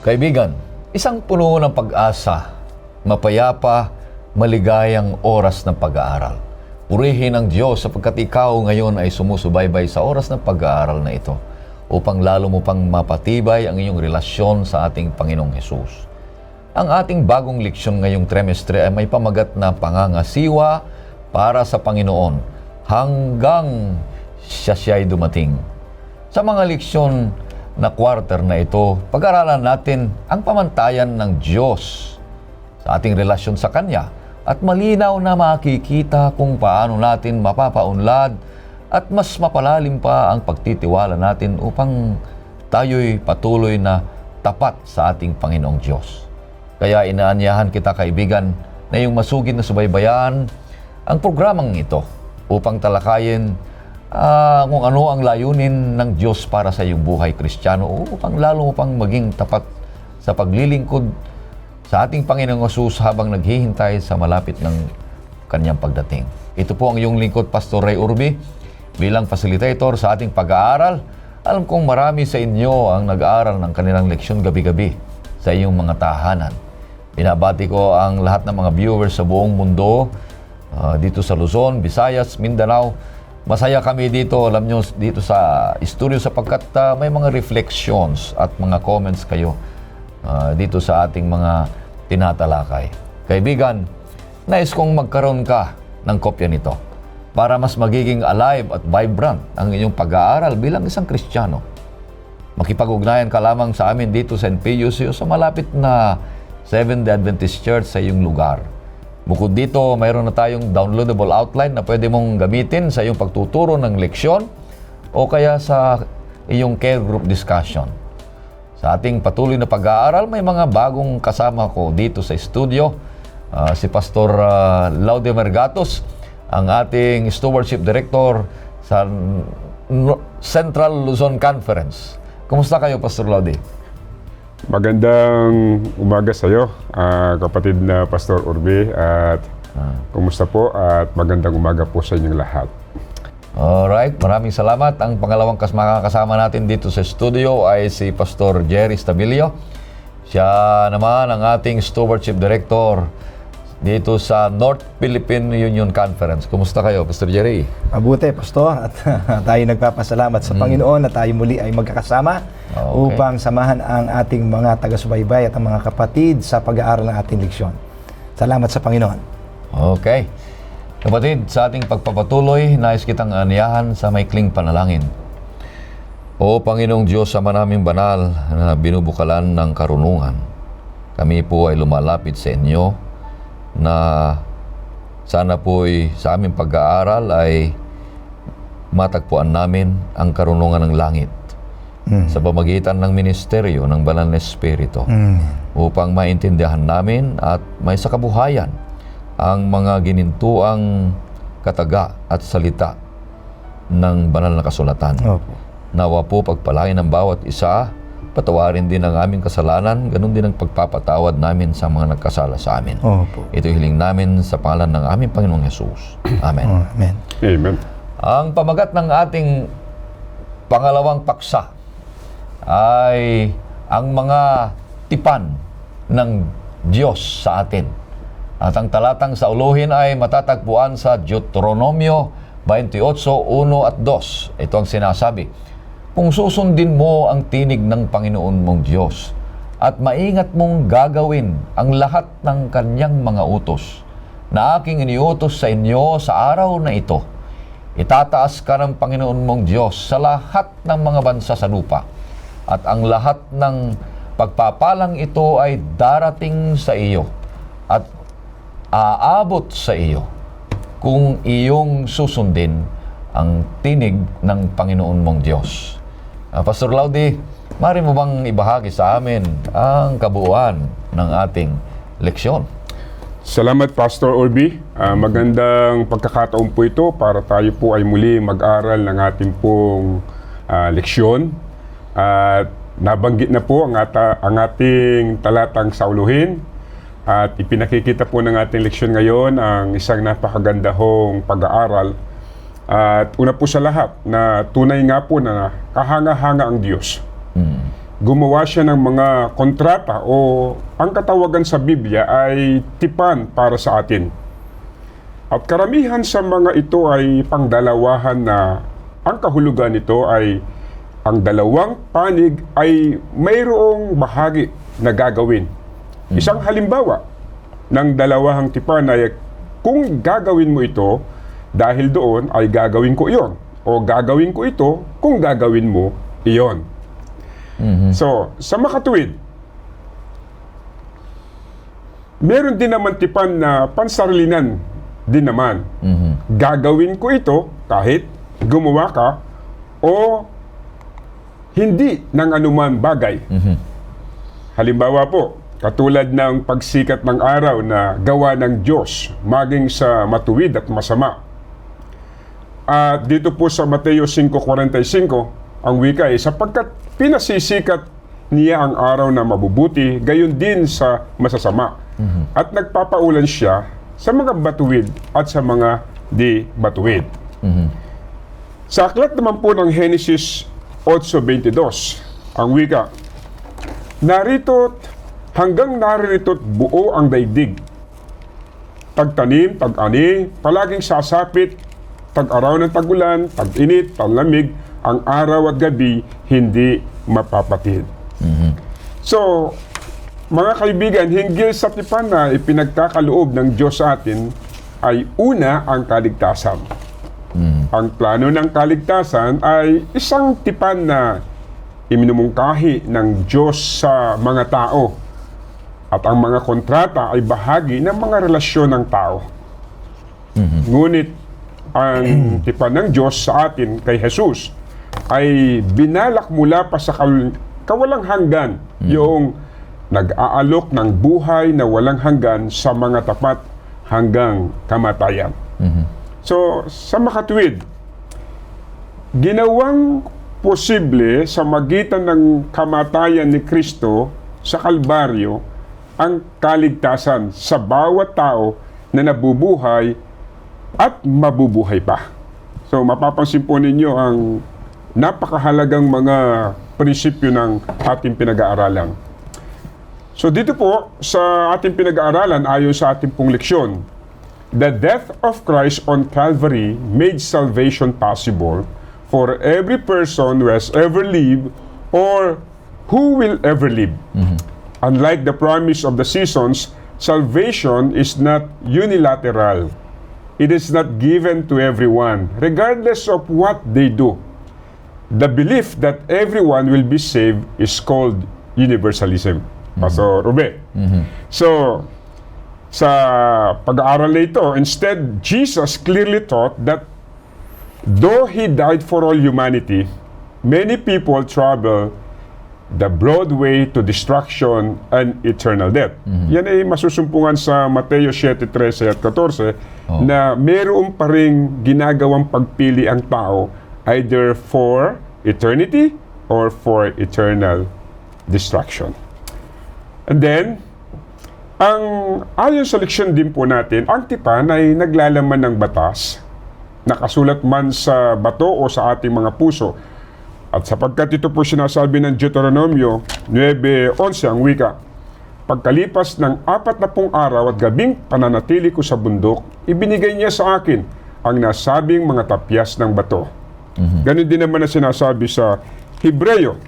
Kaibigan, isang puno ng pag-asa, mapayapa, maligayang oras ng pag-aaral. Purihin ang Diyos sapagkat ikaw ngayon ay sumusubaybay sa oras ng pag-aaral na ito upang lalo mo pang mapatibay ang iyong relasyon sa ating Panginoong Hesus. Ang ating bagong leksyon ngayong trimestre ay may pamagat na pangangasiwa para sa Panginoon hanggang siya'y dumating. Sa mga leksyon na quarter na ito, pag-aralan natin ang pamantayan ng Diyos sa ating relasyon sa Kanya at malinaw na makikita kung paano natin mapapaunlad at mas mapalalim pa ang pagtitiwala natin upang tayo'y patuloy na tapat sa ating Panginoong Diyos. Kaya inaanyahan kita, kaibigan, na yung masugid na subaybayan ang programang ito upang talakayin kung ano ang layunin ng Diyos para sa iyong buhay Kristiyano upang lalo mo pang maging tapat sa paglilingkod sa ating Panginoong Hesus habang naghihintay sa malapit ng Kanyang pagdating. Ito po ang iyong lingkod, Pastor Ray Urbi, bilang facilitator sa ating pag-aaral. Alam kong marami sa inyo ang nag-aaral ng kanilang leksyon gabi-gabi sa iyong mga tahanan. Binabati ko ang lahat ng mga viewers sa buong mundo, dito sa Luzon, Visayas, Mindanao. Masaya kami dito, alam nyo, dito sa studio sapagkat may mga reflections at mga comments kayo dito sa ating mga tinatalakay. Kaibigan, nais kong magkaroon ka ng kopya nito para mas magiging alive at vibrant ang inyong pag-aaral bilang isang Kristiyano. Makipag-ugnayan ka lamang sa amin dito sa NPUC o sa malapit na Seventh-day Adventist Church sa iyong lugar. Bukod dito, mayroon na tayong downloadable outline na pwede mong gamitin sa iyong pagtuturo ng leksyon o kaya sa iyong care group discussion. Sa ating patuloy na pag-aaral, may mga bagong kasama ko dito sa studio. Si Pastor Laudemar Gatos, ang ating Stewardship Director sa Central Luzon Conference. Kumusta kayo, Pastor Laudi? Magandang umaga sa iyo, kapatid na Pastor Urbi, at kumusta po at magandang umaga po sa inyong lahat. Alright, maraming salamat. Ang pangalawang makakasama natin dito sa studio ay si Pastor Jerry Stabilio. Siya naman ang ating Stewardship Director dito sa North Philippine Union Conference. Kumusta kayo, Pastor Jerry? Mabuti, Pastor, at tayo nagpapasalamat sa Panginoon na tayo muli ay magkakasama upang samahan ang ating mga taga-subaybay at ang mga kapatid sa pag-aaral ng ating leksyon. Salamat sa Panginoon. Okay. Kapatid, sa ating pagpapatuloy, nais kitang aniyahan sa maikling panalangin. O Panginoong Diyos, Ama naming banal na binubukalan ng karunungan, kami po ay lumalapit sa inyo na sana po'y sa aming pag-aaral ay matagpuan namin ang karunungan ng langit sa pamagitan ng ministeryo ng Banal na Espiritu upang maintindihan namin at may sakabuhayan ang mga ginintuang kataga at salita ng banal na kasulatan. Opo. Nawa po pagpalain ng bawat isa, patawarin din ang aming kasalanan, ganun din ang pagpapatawad namin sa mga nagkasala sa amin. Opo. Ito hiling namin sa pangalan ng aming Panginoong Hesus. Amen. Amen. Amen. Ang pamagat ng ating pangalawang paksa ay ang mga tipan ng Diyos sa atin. At ang talatang sa uluhin ay matatagpuan sa Deuteronomio 28:1 at 2. Ito ang sinasabi: kung susundin mo ang tinig ng Panginoon mong Diyos at maingat mong gagawin ang lahat ng kanyang mga utos na aking iniutos sa inyo sa araw na ito, itataas ka ng Panginoon mong Diyos sa lahat ng mga bansa sa lupa, at ang lahat ng pagpapalang ito ay darating sa iyo at aabot sa iyo kung iyong susundin ang tinig ng Panginoon mong Diyos. Pastor Laudi, maaari mo bang ibahagi sa amin ang kabuuan ng ating leksyon? Salamat, Pastor Urbi. Magandang pagkakataon po ito para tayo po ay muli mag-aral ng ating pong leksyon. At nabanggit na po ang ating talatang sauluhin. At ipinakikita po ng ating leksyon ngayon ang isang napakagandahong pag-aaral. At una po sa lahat, na tunay nga po na kahanga-hanga ang Diyos. gumawa siya ng mga kontrata o ang katawagan sa Biblia ay tipan para sa atin. At karamihan sa mga ito ay pangdalawahan na ang kahulugan nito ay ang dalawang panig ay mayroong bahagi na gagawin. Isang halimbawa ng dalawang tipan ay kung gagawin mo ito, dahil doon ay gagawin ko iyon. O gagawin ko ito kung gagawin mo iyon. So, sa makatuwid, meron din naman tipan na pansarilinan din naman. Gagawin ko ito kahit gumawa ka o hindi ng anuman bagay. Halimbawa po, katulad ng pagsikat ng araw na gawa ng Diyos, maging sa matuwid at masama. At dito po sa Mateo 5:45, ang wika ay, sapagkat pinasisikat niya ang araw na mabubuti, gayon din sa masasama. At nagpapaulan siya sa mga batuwid at sa mga di batuwid. Sa aklat naman po ng Genesis 8:22, ang wika, narito't hanggang naririto't buo ang daigdig. Tagtanim, tag-ani, palaging sasapit, tag-araw ng tag-ulan, tag-init, tag-lamig, ang araw at gabi hindi mapapatid. So, mga kaibigan, hinggil sa tipan na ipinagkakaloob ng Diyos sa atin ay una ang kaligtasan. Ang plano ng kaligtasan ay isang tipan na iminumungkahi ng Diyos sa mga tao. At ang mga kontrata ay bahagi ng mga relasyon ng tao. Ngunit ang tipan ng Diyos sa atin kay Jesus ay binalak mula pa sa kawalang hanggan yung nag-aalok ng buhay na walang hanggan sa mga tapat hanggang kamatayan. So, sa makatuwid, ginawang posible sa magitan ng kamatayan ni Kristo sa Kalbaryo ang kaligtasan sa bawat tao na nabubuhay at mabubuhay pa. So, mapapansin po ninyo ang napakahalagang mga prinsipyo ng ating pinag-aaralan. So, dito po sa ating pinag-aaralan, ayon sa ating pong leksyon, the death of Christ on Calvary made salvation possible for every person who has ever lived or who will ever live. Unlike the promise of the seasons, salvation is not unilateral. It is not given to everyone, regardless of what they do. The belief that everyone will be saved is called universalism. Pastor Rube. So, sa pag-aaral na ito, instead, Jesus clearly taught that though He died for all humanity, many people travel the broad way to destruction and eternal death. Yan ay masusumpungan sa Mateo 7:13 at 14 na meron pa ring ginagawang pagpili ang tao either for eternity or for eternal destruction. And then, ayon sa leksyon din po natin, ang tipan ay naglalaman ng batas, nakasulat man sa bato o sa ating mga puso. At sapagkat ito po sinasabi ng Deuteronomio 9:11 ang wika, pagkalipas ng 40 araw at gabing pananatili ko sa bundok, ibinigay niya sa akin ang nasabing mga tapyas ng bato. Ganun din naman na sinasabi sa Hebreo.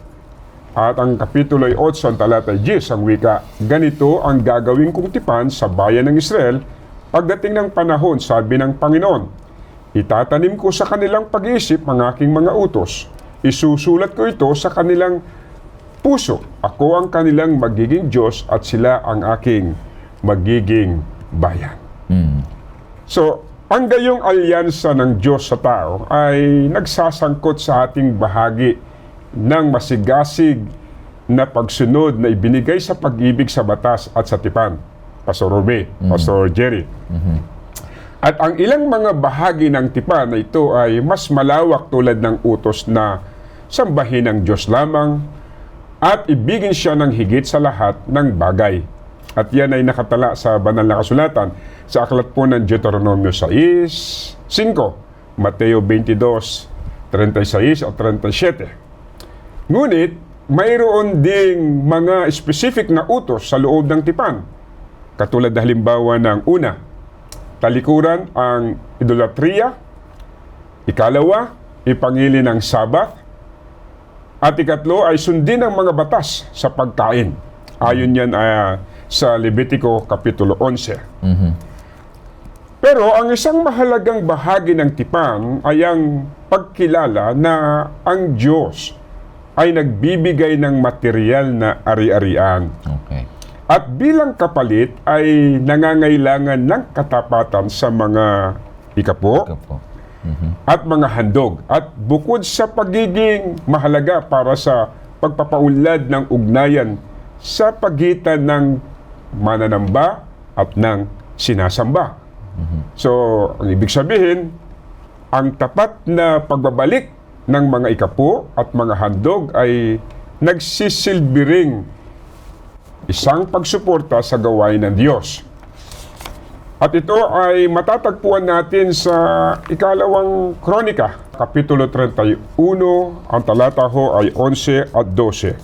At ang kapitulo 8 ang talatay 10 ang wika, ganito ang gagawin kong tipan sa bayan ng Israel pagdating ng panahon, sabi ng Panginoon. Itatanim ko sa kanilang pag-iisip ang aking mga utos. Isusulat ko ito sa kanilang puso. Ako ang kanilang magiging Diyos at sila ang aking magiging bayan. So, ang gayong alyansa ng Diyos sa tao ay nagsasangkot sa ating bahagi ng masigasig na pagsunod na ibinigay sa pag-ibig sa batas at sa tipan. Pastor Rube, Pastor Jerry. At ang ilang mga bahagi ng tipan na ito ay mas malawak tulad ng utos na sambahin ang Diyos lamang at ibigin siya ng higit sa lahat ng bagay. At yan ay nakatala sa banal na kasulatan sa aklat po ng Deuteronomio 6:5, Mateo 22:36 at 37. Ngunit, mayroon ding mga specific na utos sa loob ng tipan. Katulad na halimbawa ng una, talikuran ang idolatriya. Ikalawa, ipangili ng Sabat. At ikatlo ay sundin ang mga batas sa pagkain. Ayon yan sa Levitico Kapitulo 11. Pero ang isang mahalagang bahagi ng tipan ay ang pagkilala na ang Diyos ay nagbibigay ng material na ari-arian. Okay. At bilang kapalit ay nangangailangan ng katapatan sa mga ikapo Ikaw po. at mga handog. At bukod sa pagiging mahalaga para sa pagpapaunlad ng ugnayan sa pagitan ng mananamba at ng sinasamba. So, ang ibig sabihin, ang tapat na pagbabalik ng mga ikapo at mga handog ay nagsisilbi ring isang pagsuporta sa gawain ng Diyos. At ito ay matatagpuan natin sa ikalawang Kronika, Kapitulo 31, ang talata ho ay 11 at 12.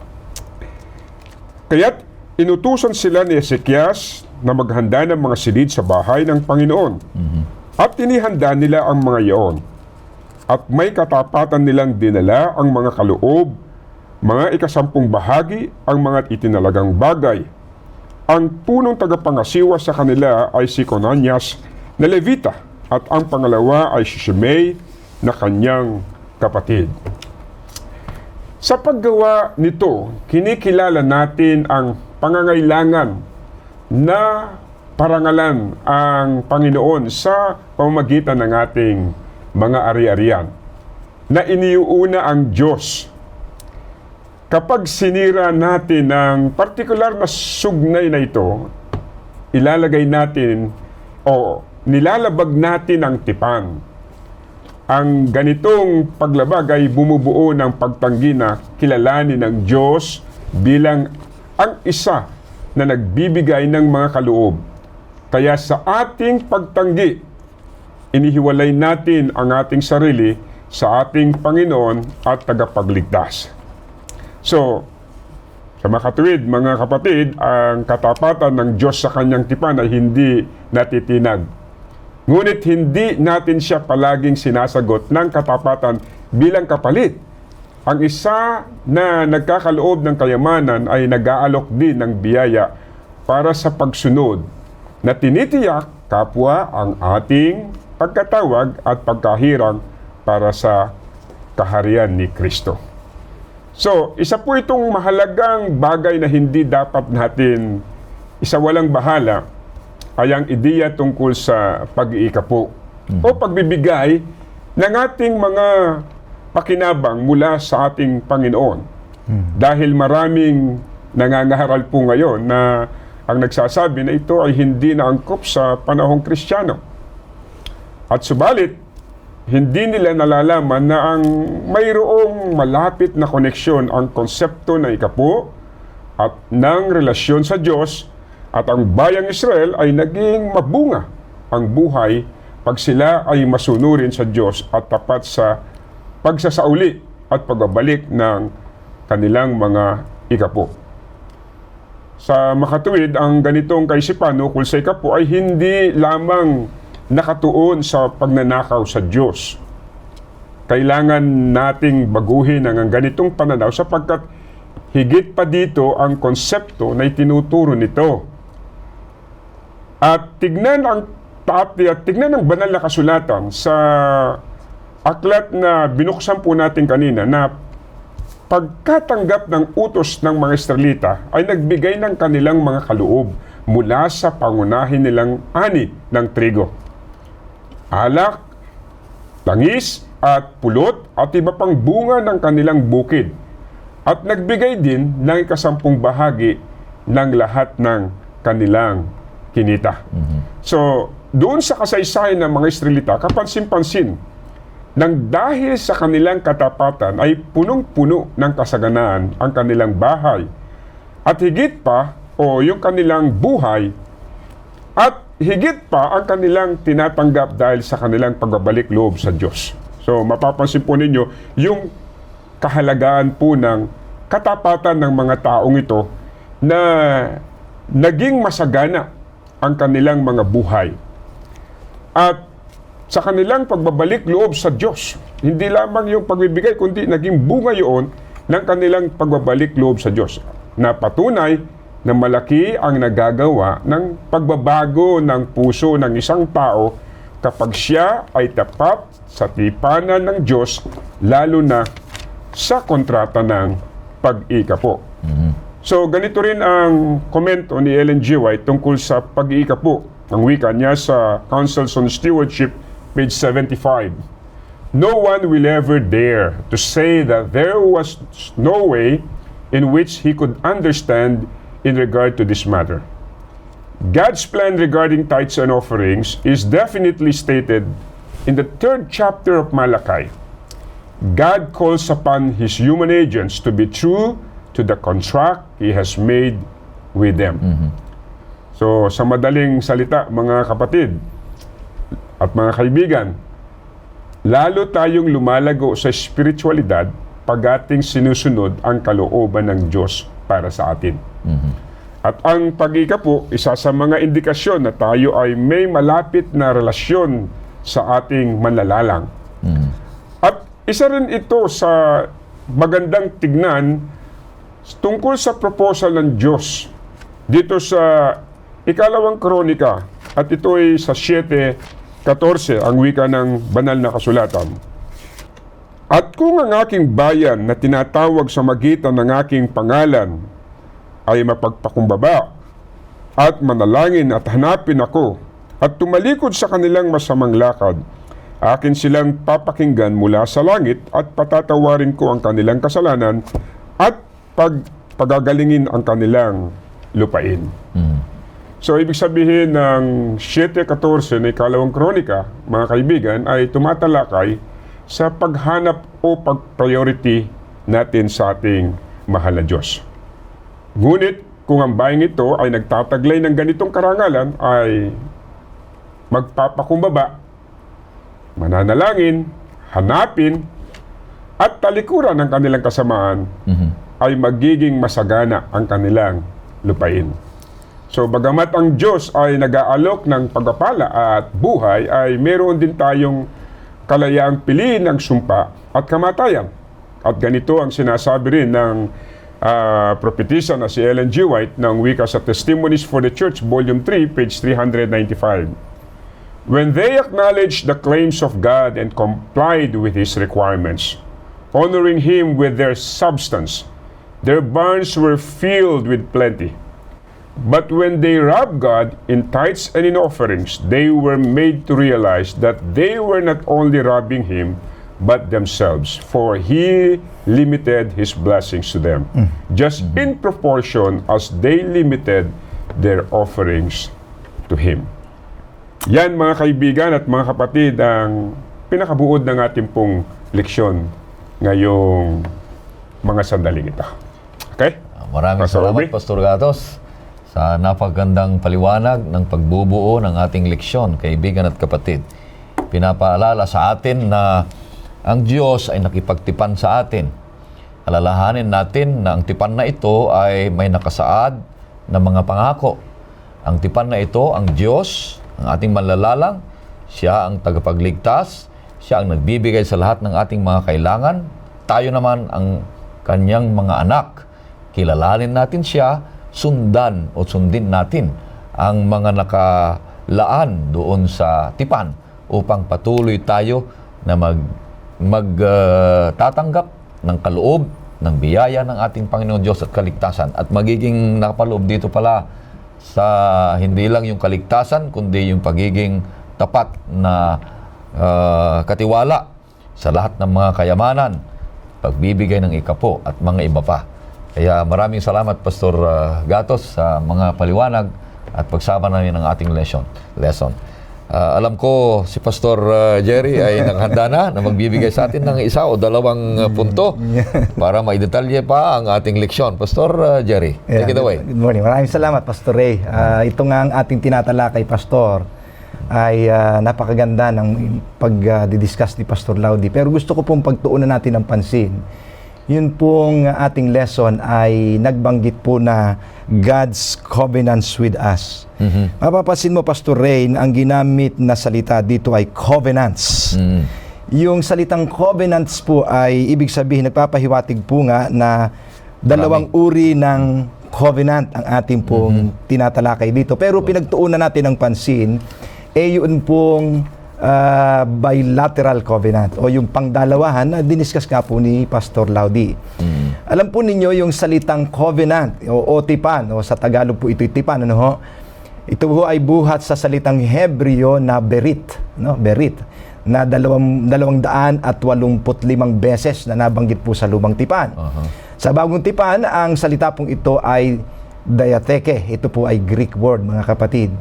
Kaya't inutusan sila ni Ezekias na maghanda ng mga silid sa bahay ng Panginoon. At tinihanda nila ang mga iyon. At may katapatan nilang dinala ang mga kaloob, mga ikasampung bahagi, ang mga itinalagang bagay. Ang punong tagapangasiwa sa kanila ay si Conanias na Levita, at ang pangalawa ay si Shimei na kanyang kapatid. Sa paggawa nito, kinikilala natin ang pangangailangan na parangalan ang Panginoon sa pamamagitan ng ating mga ari-arian, na iniuuna ang Diyos. Kapag sinira natin ang partikular na sugnay na ito, ilalagay natin o nilalabag natin ang tipan. Ang ganitong paglabag ay bumubuo ng pagtanggi na kilalanin ng Diyos bilang ang isa na nagbibigay ng mga kaloob. Kaya sa ating pagtanggi, inihiwalay natin ang ating sarili sa ating Panginoon at tagapagligtas. So, sa makatuwid, mga kapatid, ang katapatan ng Diyos sa kanyang tipan ay hindi natitinag. Ngunit hindi natin siya palaging sinasagot ng katapatan bilang kapalit. Ang isa na nagkakaloob ng kayamanan ay nag-aalok din ng biyaya para sa pagsunod na tinitiyak kapwa ang ating pagkatawag at pagkahirang para sa kaharian ni Kristo. So, isa po itong mahalagang bagay na hindi dapat natin isawalang bahala ay ang ideya tungkol sa pag-iikapo o pagbibigay ng ating mga pakinabang mula sa ating Panginoon. Dahil maraming nangangaral po ngayon na ang nagsasabi na ito ay hindi na angkop sa panahong Kristiyano. At subalit, hindi nila nalalaman na ang mayroong malapit na koneksyon ang konsepto ng ikapo at ng relasyon sa Diyos, at ang bayang Israel ay naging mabunga ang buhay pag sila ay masunurin sa Diyos at tapat sa pagsasauli at pagbabalik ng kanilang mga ikapo. Sa makatuwid, ang ganitong kaisipan ukol sa ikapo ay hindi lamang nakatuon sa pagnanakaw sa Diyos. Kailangan nating baguhin ang ganitong pananaw sapagkat higit pa dito ang konsepto na itinuturo nito. At tignan ang banal na kasulatan sa aklat na binuksan po natin kanina na pagkatanggap ng utos ng mga Israelita ay nagbigay ng kanilang mga kaloob mula sa pangunahin nilang ani ng trigo, alak, langis at pulot at iba pang bunga ng kanilang bukid, at nagbigay din ng ikasampung bahagi ng lahat ng kanilang kinita. So, doon sa kasaysayan ng mga Israelita, kapansin-pansin nang dahil sa kanilang katapatan ay punong-puno ng kasaganaan ang kanilang bahay at higit pa yung kanilang buhay at higit pa ang kanilang tinatanggap dahil sa kanilang pagbabalik loob sa Diyos. So mapapansin po ninyo yung kahalagaan po ng katapatan ng mga taong ito na naging masagana ang kanilang mga buhay. At sa kanilang pagbabalik loob sa Diyos, hindi lamang yung pagbibigay, kundi naging bunga yun ng kanilang pagbabalik loob sa Diyos. Na patunay na malaki ang nagagawa ng pagbabago ng puso ng isang tao kapag siya ay tapat sa tipanan ng Diyos, lalo na sa kontrata ng pag-iikapo. So, ganito rin ang komento ni Ellen G. White tungkol sa pag-iikapo. Ang wika niya sa Councils on Stewardship, page 75. No one will ever dare to say that there was no way in which he could understand in regard to this matter. God's plan regarding tithes and offerings is definitely stated in the 3rd chapter of Malachi. God calls upon His human agents to be true to the contract He has made with them. So, sa madaling salita, mga kapatid at mga kaibigan, lalo tayong lumalago sa spiritualidad pag ating sinusunod ang kalooban ng Diyos para sa atin. At ang pag-iikapo, isa sa mga indikasyon na tayo ay may malapit na relasyon sa ating manlalalang. At isa rin ito sa magandang tignan tungkol sa proposal ng Diyos dito sa Ikalawang Kronika, at ito ay sa 7:14, ang wika ng banal na kasulatan. At kung ang aking bayan na tinatawag sa magitan ng aking pangalan ay mapagpakumbaba at manalangin at hanapin ako at tumalikod sa kanilang masamang lakad, akin silang papakinggan mula sa langit at patatawarin ko ang kanilang kasalanan at pagagalingin ang kanilang lupain. So, ibig sabihin ng 7:14 na Ikalawang Kronika, mga kaibigan, ay tumatalakay sa paghanap o pag-priority natin sa ating mahal na Diyos. Ngunit, kung ang bayang ito ay nagtataglay ng ganitong karangalan, ay magpapakumbaba, mananalangin, hanapin, at talikuran ng kanilang kasamaan, ay magiging masagana ang kanilang lupain. So, bagamat ang Diyos ay nag-aalok ng pagpapala at buhay, ay meron din tayong kalayaang piliin ng sumpa at kamatayan. At ganito ang sinasabi rin ng propetisa na si Ellen G. White ng wika sa Testimonies for the Church, Volume 3, page 395. When they acknowledged the claims of God and complied with His requirements, honoring Him with their substance, their barns were filled with plenty. But when they robbed God in tithes and in offerings, they were made to realize that they were not only robbing Him, but themselves, for He limited His blessings to them, just in proportion as they limited their offerings to Him. Yan, mga kaibigan at mga kapatid, ang pinakabuod ng ating pong leksyon ngayong mga sandaling ito. Okay? Maraming Pastor salamat, Obi. Pastor Gatos, sa napagandang paliwanag ng pagbubuo ng ating leksyon, kaibigan at kapatid. Pinapaalala sa atin na ang Diyos ay nakipagtipan sa atin. Alalahanin natin na ang tipan na ito ay may nakasaad na mga pangako. Ang tipan na ito, ang Diyos, ang ating manlalalang, siya ang tagapagligtas, siya ang nagbibigay sa lahat ng ating mga kailangan. Tayo naman ang kanyang mga anak. Kilalanin natin siya, sundan o sundin natin ang mga nakalaan doon sa tipan upang patuloy tayo na magtatanggap ng kaloob, ng biyaya ng ating Panginoon Diyos at kaligtasan. At magiging nakapaloob dito pala sa hindi lang yung kaligtasan, kundi yung pagiging tapat na katiwala sa lahat ng mga kayamanan, pagbibigay ng ikapo at mga iba pa. Kaya maraming salamat, Pastor Gatos, sa mga paliwanag at pagsama namin ng ating lesson. Alam ko si Pastor Jerry ay naghanda na magbibigay sa atin ng isa o dalawang punto para maidetalye pa ang ating leksyon. Pastor Jerry, take it away. Good morning. Maraming salamat, Pastor Ray. Ito nga ang ating tinatalakay, Pastor, ay napakaganda ng pag-discuss ni Pastor Laudy. Pero gusto ko pong pagtuunan natin ng pansin Yun pong ating lesson ay nagbanggit po na God's covenants with us. Mapapansin mo, Pastor Rain, ang ginamit na salita dito ay covenants. Yung salitang covenants po ay ibig sabihin, nagpapahiwatig po nga na dalawang uri ng covenant ang ating pong tinatalakay dito. Pero pinagtuunan natin ng pansin, yun pong bilateral covenant o yung pangdalawahan na diniscuss nga po ni Pastor Laudy. Alam po ninyo yung salitang covenant o tipan, o sa Tagalog po ito'y tipan, ano ho? Ito po ay buhat sa salitang Hebreo na berit, no? Berit, na 285 beses na nabanggit po sa lumang tipan. Sa bagong tipan, ang salita pong ito ay diatheke. Ito po ay Greek word, mga kapatid.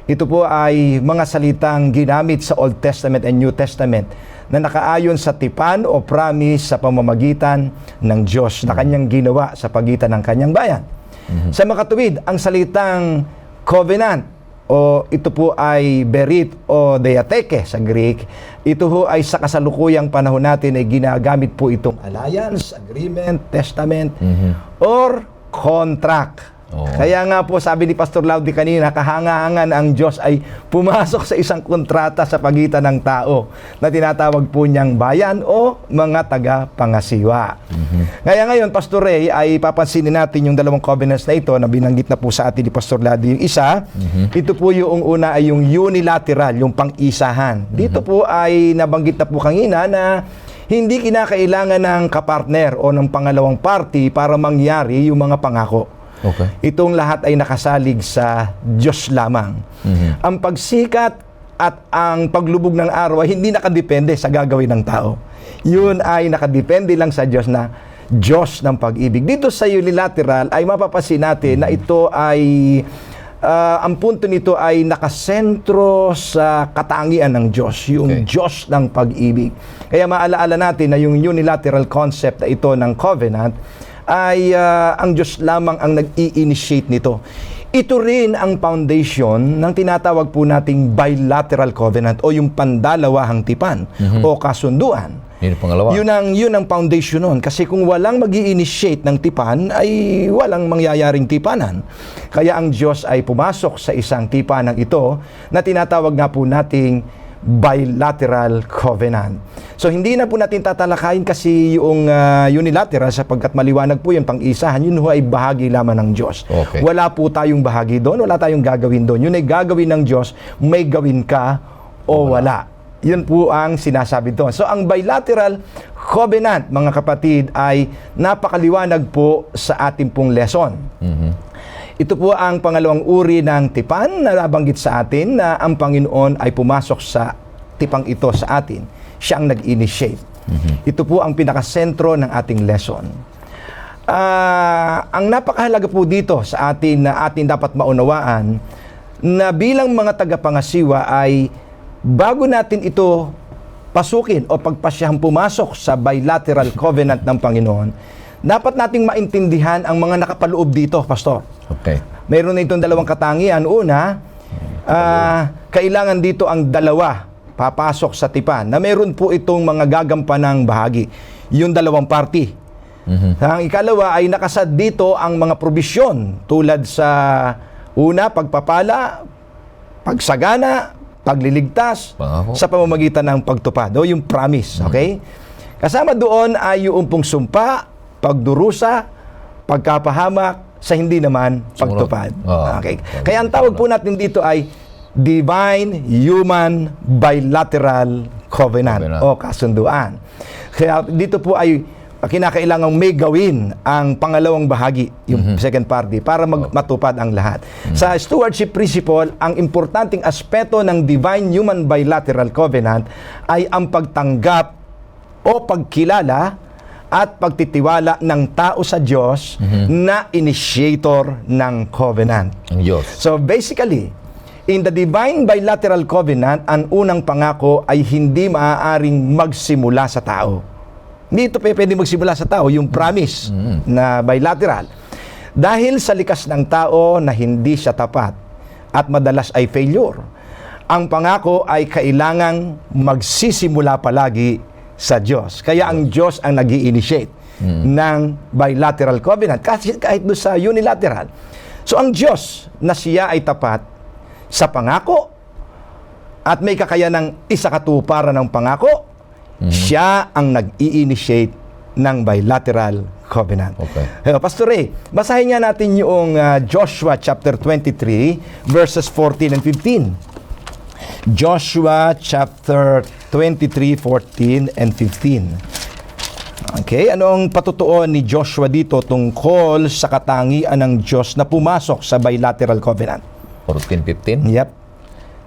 Ito po ay mga salitang ginamit sa Old Testament and New Testament na nakaayon sa tipan o promise sa pamamagitan ng Diyos na kanyang ginawa sa pagitan ng kanyang bayan. Sa makatuwid, ang salitang covenant o ito po ay berit o diatheke sa Greek, ito po ay sa kasalukuyang panahon natin ay ginagamit po itong alliance, agreement, testament, or contract. Kaya nga po sabi ni Pastor Laudy kanina, kahangahangan ang Diyos ay pumasok sa isang kontrata sa pagitan ng tao na tinatawag po niyang bayan o mga taga-pangasiwa. Kaya ngayon, Pastor Ray, ay papansinin natin yung dalawang covenants na ito na binanggit na po sa atin ni Pastor Laudy. Yung isa, ito po yung una ay yung unilateral, yung pang-isahan. Dito po ay nabanggit na po kanina na hindi kinakailangan ng kapartner o ng pangalawang party para mangyari yung mga pangako. Itong lahat ay nakasalig sa Diyos lamang. Ang pagsikat at ang paglubog ng araw ay hindi nakadepende sa gagawin ng tao. Yun ay nakadepende lang sa Diyos na Diyos ng pag-ibig. Dito sa unilateral ay mapapansin natin na ito ay ang punto nito ay nakasentro sa katangian ng Diyos, yung Diyos ng pag-ibig. Kaya maalaala natin na yung unilateral concept na ito ng covenant ay ang Diyos lamang ang nag-i-initiate nito. Ito rin ang foundation ng tinatawag po nating bilateral covenant o yung pandalawahang tipan o kasunduan. Yun ang foundation nun. Kasi kung walang mag-i-initiate ng tipan, ay walang mangyayaring tipanan. Kaya ang Diyos ay pumasok sa isang tipanang ito na tinatawag nga po nating bilateral covenant. So hindi na po natin tatalakayin kasi yung unilateral sapagkat maliwanag po yun, pang-isahan, yun ho ay bahagi lamang ng Diyos. Wala po tayong bahagi doon, wala tayong gagawin doon. Yun ay gagawin ng Diyos, may gawin ka o wala. Yun po ang sinasabi doon. So ang bilateral covenant, mga kapatid, ay napakaliwanag po sa ating pong lesson. Ito po ang pangalawang uri ng tipan na nabanggit sa atin na ang Panginoon ay pumasok sa tipang ito sa atin. Siya ang nag-initiate. Ito po ang pinakasentro ng ating lesson. Ang napakahalaga po dito sa atin na atin dapat maunawaan na bilang mga tagapangasiwa ay bago natin ito pasukin o pagpasyahang pumasok sa bilateral covenant ng Panginoon, dapat nating maintindihan ang mga nakapaloob dito, Pastor. Mayroon na itong dalawang katangian. Una, kailangan dito ang dalawa papasok sa tipan na mayroon po itong mga gagampanang bahagi. Yung dalawang party. Ang ikalawa ay nakasad dito ang mga probisyon tulad sa una, pagpapala, pagsagana, pagliligtas sa pamamagitan ng pagtupad o yung promise. Kasama doon ay yung pong sumpa, pagdurusa, pagkapahamak, sa hindi naman pagtupad. Kaya ang tawag po natin dito ay Divine Human Bilateral Covenant o kasunduan. Kaya dito po ay kinakailangang may gawin ang pangalawang bahagi, yung second party, para matupad ang lahat. Sa stewardship principle, ang importanteng aspeto ng Divine Human Bilateral Covenant ay ang pagtanggap o pagkilala at pagtitiwala ng tao sa Diyos na initiator ng covenant. So basically, in the Divine Bilateral Covenant, ang unang pangako ay hindi maaaring magsimula sa tao. Hindi ito pwede magsimula sa tao, yung promise na bilateral. Dahil sa likas ng tao na hindi siya tapat at madalas ay failure, ang pangako ay kailangang magsisimula palagi sa Diyos. Kaya ang Diyos ang nag-i-initiate. ng bilateral covenant. Kasi kahit doon sa unilateral. So ang Diyos na siya ay tapat sa pangako at may kakayanang isakatuparan ng pangako, siya ang nag-i-initiate ng bilateral covenant. Okay. Pastor Ray, basahin nga natin yung Joshua chapter 23 verses 14 and 15. Joshua chapter 23, 14 and 15. Okay, anong patutuon ni Joshua dito tungkol sa katangian ng Diyos na pumasok sa bilateral covenant? 14:15. Yep.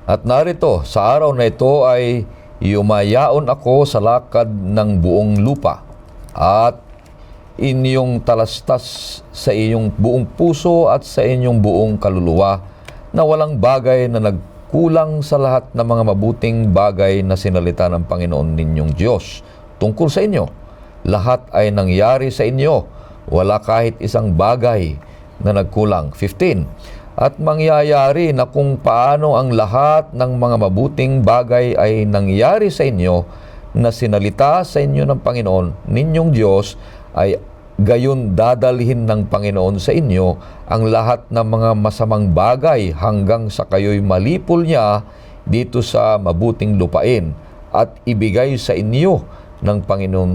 At narito, sa araw na ito ay yumayaon ako sa lakad ng buong lupa at inyong talastas sa inyong buong puso at sa inyong buong kaluluwa na walang bagay na nagkulang sa lahat ng mga mabuting bagay na sinalita ng Panginoon ninyong Diyos tungkol sa inyo. Lahat ay nangyari sa inyo, wala kahit isang bagay na nagkulang. 15. At mangyayari na kung paano ang lahat ng mga mabuting bagay ay nangyari sa inyo na sinalita sa inyo ng Panginoon ninyong Diyos, ay gayon dadalhin ng Panginoon sa inyo ang lahat ng mga masamang bagay hanggang sa kayo'y malipol niya dito sa mabuting lupain at ibigay sa inyo ng Panginoon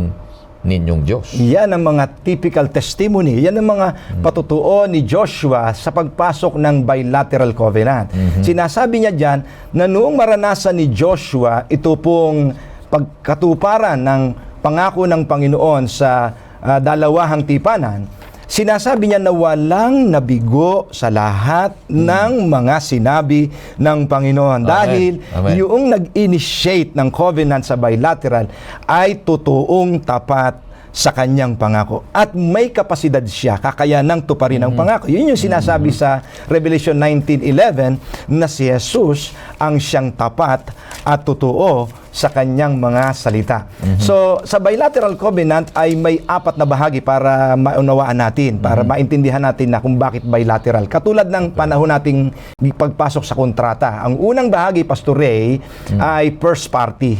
ninyong Diyos. Yan ang mga typical testimony. Yan ang mga patutuo ni Joshua sa pagpasok ng bilateral covenant. Sinasabi niya dyan na noong maranasan ni Joshua, ito pong pagkatuparan ng pangako ng Panginoon sa dalawahang tipanan, sinasabi niya na walang nabigo sa lahat ng mga sinabi ng Panginoon. Amen. Dahil Amen. yung nag-initiate ng covenant sa bilateral ay totoong tapat sa kanyang pangako. At may kapasidad siya, kakayanang tuparin ang pangako. Yun yung sinasabi sa Revelation 19:11 na si Jesus ang siyang tapat at totoo sa kanyang mga salita. So, sa bilateral covenant ay may apat na bahagi para maunawaan natin, para maintindihan natin na kung bakit bilateral. Katulad ng panahon nating pagpasok sa kontrata. Ang unang bahagi, Pastor Ray, ay first party.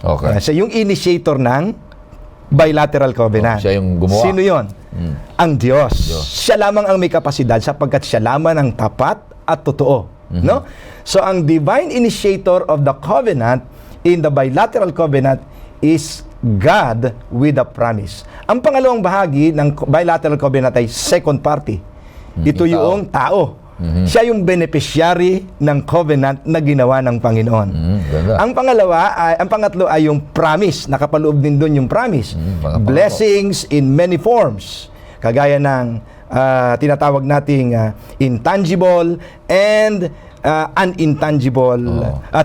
Okay. So, yung initiator ng bilateral covenant. Siya yung gumawa. Sino yon? Ang Diyos. Siya lamang ang may kapasidad sapagkat siya lamang ang tapat at totoo. No? So, ang divine initiator of the covenant in the bilateral covenant is God with a promise. Ang pangalawang bahagi ng bilateral covenant ay second party. Ito yung tao. Siya yung beneficiary ng covenant na ginawa ng Panginoon. Ganda. Ang pangatlo ay yung promise. Nakapaloob din doon yung promise. mga Blessings in many forms. Kagaya ng tinatawag nating intangible and unintangible,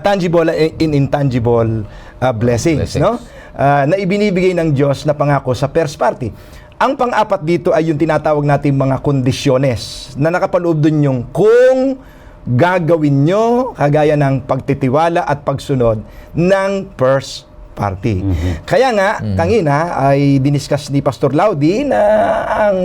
tangible and intangible blessings. No? Na ibinibigay ng Diyos na pangako sa first party. Ang pang-apat dito ay yung tinatawag nating mga kondisyones na nakapaloob dun yung kung gagawin nyo kagaya ng pagtitiwala at pagsunod ng first party. Kaya nga, kanina ay diniscuss ni Pastor Laudi na ang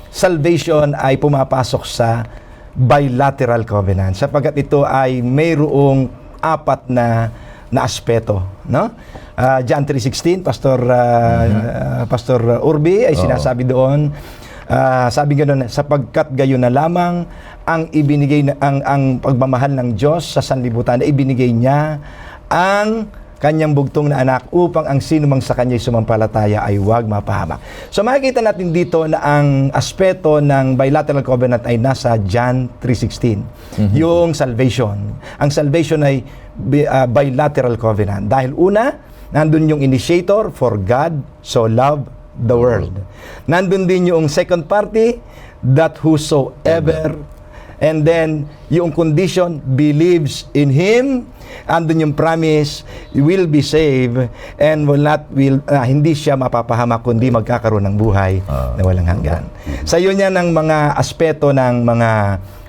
salvation ay pumapasok sa bilateral covenant sapagkat ito ay mayroong apat na aspeto, no? John 3:16, Pastor Urbi ay sinasabi doon, sabi ganoon, sapagkat gayon na lamang ang ibinigay ang pagmamahal ng Diyos sa sanlibutan, na ibinigay niya ang kanyang bugtong na anak upang ang sino mang sa kanya'y sumampalataya ay huwag mapahamak. So makikita natin dito na ang aspeto ng bilateral covenant ay nasa John 3:16. Yung salvation. Ang salvation ay bilateral covenant. Dahil una, nandun yung initiator, for God so loved the world. Nandun din yung second party, that whosoever. And then, yung condition, believes in Him. Andun yung promise, will be saved and hindi siya mapapahamak kundi magkakaroon ng buhay na walang hanggan. Sa yun yan ang mga aspeto ng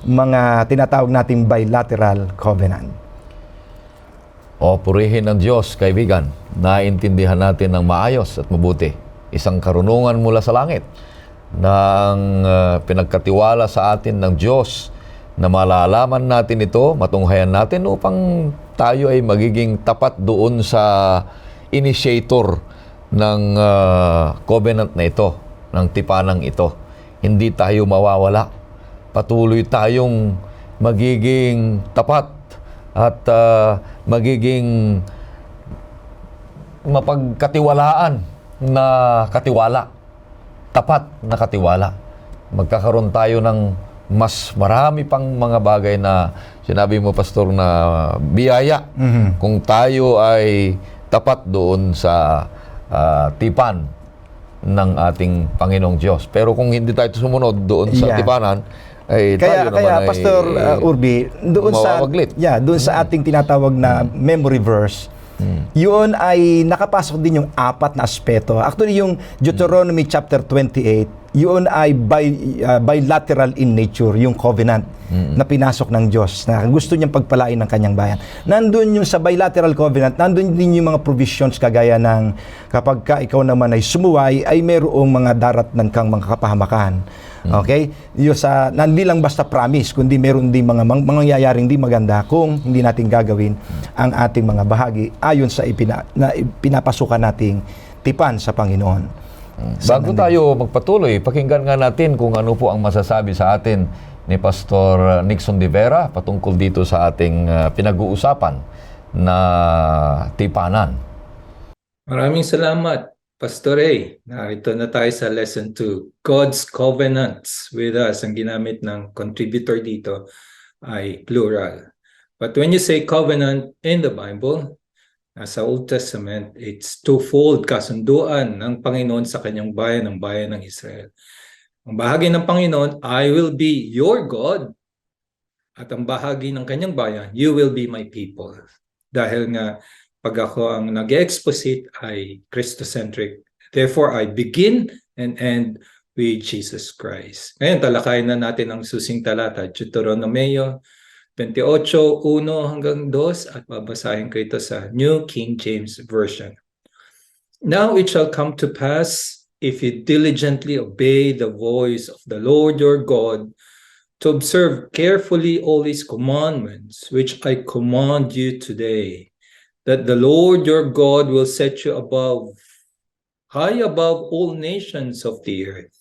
mga tinatawag nating bilateral covenant. O purihin ng Diyos, kaibigan, naintindihan natin ng maayos at mabuti. Isang karunungan mula sa langit ng pinagkatiwala sa atin ng Diyos na malalaman natin ito, matunghayan natin upang tayo ay magiging tapat doon sa initiator ng covenant na ito, ng tipanang ito. Hindi tayo mawawala. Patuloy tayong magiging tapat at magiging mapagkatiwalaan na katiwala. Tapat na katiwala. Magkakaroon tayo ng mas marami pang mga bagay na sinabi mo, Pastor, na biyaya kung tayo ay tapat doon sa tipan ng ating Panginoong Diyos. Pero kung hindi tayo sumunod doon sa tipanan, ay tayo naman kaya ay Pastor Urbi, doon sa ating tinatawag na memory verse, yun ay nakapasok din yung apat na aspeto. Actually, yung Deuteronomy chapter 28, yun ay bilateral in nature, yung covenant na pinasok ng Diyos, na gusto niyang pagpalain ng kanyang bayan. Nandun yung sa bilateral covenant, nandun din yung mga provisions kagaya ng kapag ka ikaw naman ay sumuway, ay merong mga daratnan kang mga kapahamakan. Okay? Yung sa, hindi lang basta promise, kundi meron din mga mangyayaring di maganda kung hindi natin gagawin ang ating mga bahagi ayon sa pinapasukan nating tipan sa Panginoon. Bago tayo magpatuloy, pakinggan nga natin kung ano po ang masasabi sa atin ni Pastor Nixon de Vera patungkol dito sa ating pinag-uusapan na tipanan. Maraming salamat, Pastor A. Narito na tayo sa lesson 2. God's covenants with us. Ang ginamit ng contributor dito ay plural. But when you say covenant in the Bible, sa Old Testament, it's twofold, kasunduan ng Panginoon sa kanyang bayan, ng bayan ng Israel. Ang bahagi ng Panginoon, I will be your God. At ang bahagi ng kanyang bayan, you will be my people. Dahil nga, pag ako ang nag-exposit ay Christocentric. Therefore, I begin and end with Jesus Christ. Ngayon, talakayin na natin ang susing talata, Deuteronomio 28:1 hanggang 2 at babasahin ko ito sa New King James Version. Now it shall come to pass, if you diligently obey the voice of the Lord your God, to observe carefully all his commandments, which I command you today, that the Lord your God will set you high above all nations of the earth.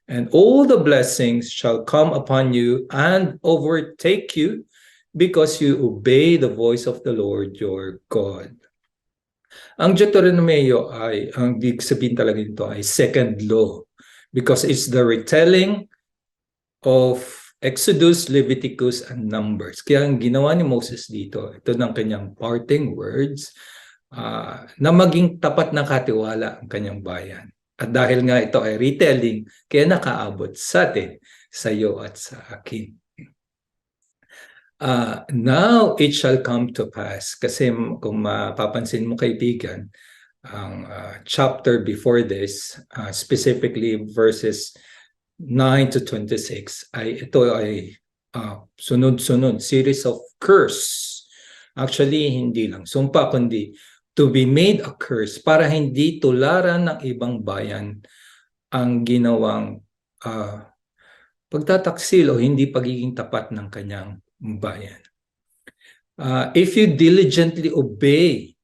And all the blessings shall come upon you and overtake you, because you obey the voice of the Lord your God. Ang Deuteronomio ay, ang ibig sabihin talaga nito ay second law, because it's the retelling of Exodus, Leviticus, and Numbers. Kaya ang ginawa ni Moses dito, ito ng kanyang parting words, na maging tapat na katiwala ang kanyang bayan. At dahil nga ito ay retelling, kaya nakaabot sa atin, sa iyo at sa akin. Now it shall come to pass. Kasi kung mapapansin mo, kaibigan, ang chapter before this, specifically verses 9 to 26, ito ay sunod-sunod, series of curse. Actually, hindi lang sumpa, kundi to be made a curse para hindi tularan ng ibang bayan ang ginawang pagtataksil o hindi pagiging tapat ng kanyang bayan. If you diligently obey,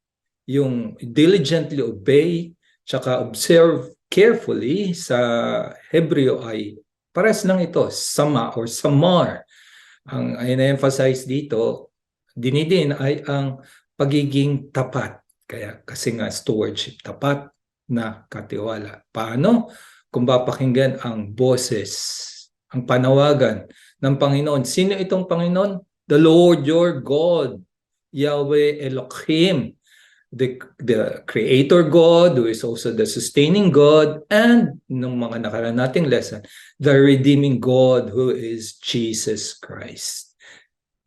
tsaka observe carefully, sa Hebreo ay pares lang ito, sama or samar. Ang ina-emphasize dito, dinidin ay ang pagiging tapat. Kasi nga stewardship, tapat na katiwala. Paano? Kung papakinggan ang boses, ang panawagan ng Panginoon. Sino itong Panginoon? The Lord your God, Yahweh Elohim, the Creator God, who is also the sustaining God, and nung mga nakaraan nating lesson, the redeeming God, who is Jesus Christ.